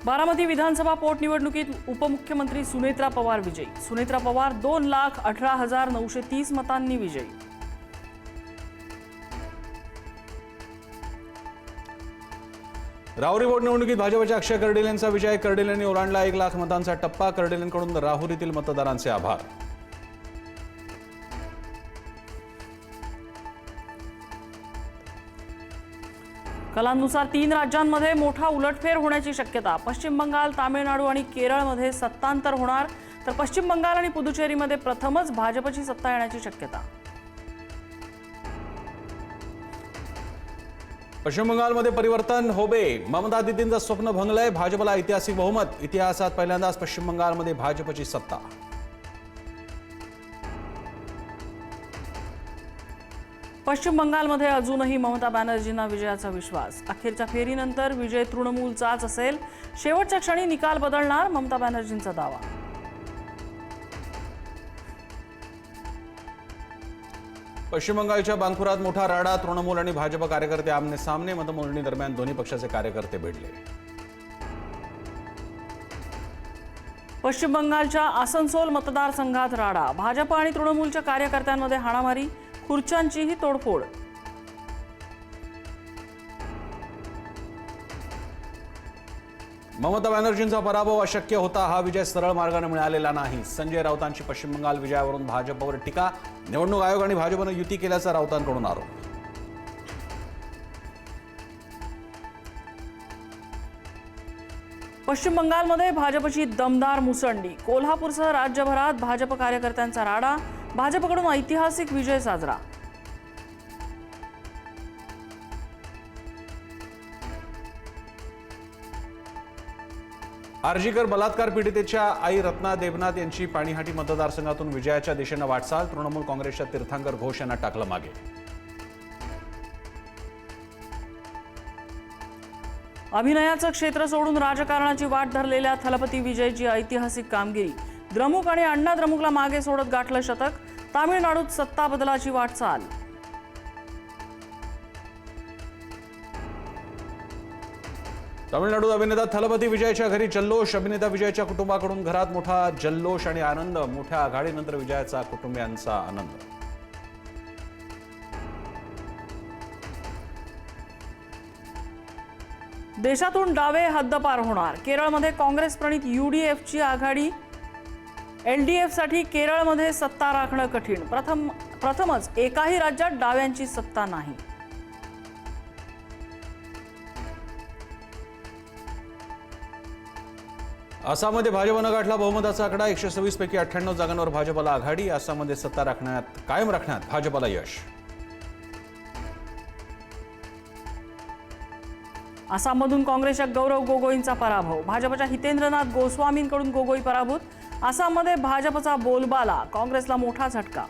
बारामती विधानसभा पोटनिवडणुकीत उपमुख्यमंत्री सुनेत्रा पवार विजयी। सुनेत्रा पवार 2,18,930 मतांनी विजयी। राहुरी पोटनिवडणुकीत भाजपच्या अक्षय कर्डिल यांचा विजय। कर्डिल यांनी ओलांडला 1 लाख मतांचा टप्पा। कर्डिल यांकडून राहुरीतील मतदारांचे आभार। कलांनुसार 3 राज्यांमध्ये मोठा उलटफेर होण्याची शक्यता। पश्चिम बंगाल, तामिळनाडू आणि केरळमध्ये सत्तांतर होणार, तर पश्चिम बंगाल आणि पुदुचेरीमध्ये प्रथमच भाजपची सत्ता येण्याची शक्यता। पश्चिम बंगालमध्ये परिवर्तन होबे। ममता दीदींचं स्वप्न भंगलंय। भाजपला ऐतिहासिक बहुमत। इतिहासात पहिल्यांदाच पश्चिम बंगालमध्ये भाजपची सत्ता। पश्चिम बंगालमध्ये अजूनही ममता बॅनर्जींना विजयाचा विश्वास। अखेरच्या फेरीनंतर विजय तृणमूलचाच असेल। शेवटच्या क्षणी निकाल बदलणार, ममता बॅनर्जींचा दावा। पश्चिम बंगालच्या बांकुरात मोठा राडा। तृणमूल आणि भाजप कार्यकर्ते आमने सामने। मतमोजणी दरम्यान दोन्ही पक्षाचे कार्यकर्ते भिडले। पश्चिम बंगालच्या आसनसोल मतदारसंघात राडा। भाजप आणि तृणमूलच्या कार्यकर्त्यांमध्ये हाणामारी, खुर्च्यांचीही तोडफोड। ममता बॅनर्जींचा पराभव अशक्य होता। हा विजय सरळ मार्गाने मिळालेला नाही। संजय राऊतांची पश्चिम बंगाल विजयावरून भाजपवर टीका। निवडणूक आयोग आणि भाजपने युती केल्याचा राऊतांकडून आरोप। पश्चिम बंगालमध्ये भाजपची दमदार मुसंडी। कोल्हापूरसह राज्यभरात भाजप कार्यकर्त्यांचा राडा। भाजपकडून ऐतिहासिक विजय साजरा। आर्जीकर बलात्कार पीडितेच्या आई रत्ना देवनाथ यांची पाणीहाटी मतदारसंघातून विजयाच्या दिशेने वाटचाल। तृणमूल काँग्रेसच्या तीर्थंकर घोष यांना टाकलं मागे। अभिनयाचं क्षेत्र सोडून राजकारणाची वाट धरलेल्या थलपती विजयची ऐतिहासिक कामगिरी। द्रमुक आणि अण्णा द्रमुकला मागे सोडत गाठलं शतक। तामिळनाडूत सत्ता बदलाची वाटचाल। तामिळनाडूत अभिनेता थलपती विजयच्या घरी जल्लोष। अभिनेता विजयच्या कुटुंबाकडून घरात मोठा जल्लोष आणि आनंद। मोठ्या आघाडीनंतर विजयाचा कुटुंबियांचा आनंद। देशातून डावे हद्दपार होणार। केरळमध्ये काँग्रेस प्रणित UDFची आघाडी। LDFसाठी केरळमध्ये सत्ता राखणं कठीण। प्रथमच एकाही राज्यात डाव्यांची सत्ता नाही। आसाममध्ये भाजपनं गाठला बहुमताचा आकडा। 126 पैकी 98 जागांवर भाजपला आघाडी। आसाममध्ये सत्ता कायम राखण्यात भाजपला यश। आसाममधून काँग्रेसच्या गौरव गोगोईंचा पराभव। भाजपच्या हितेंद्रनाथ गोस्वामींकडून गोगोई पराभूत। आसाममध्ये भाजपचा बोलबाला, काँग्रेसला मोठा झटका।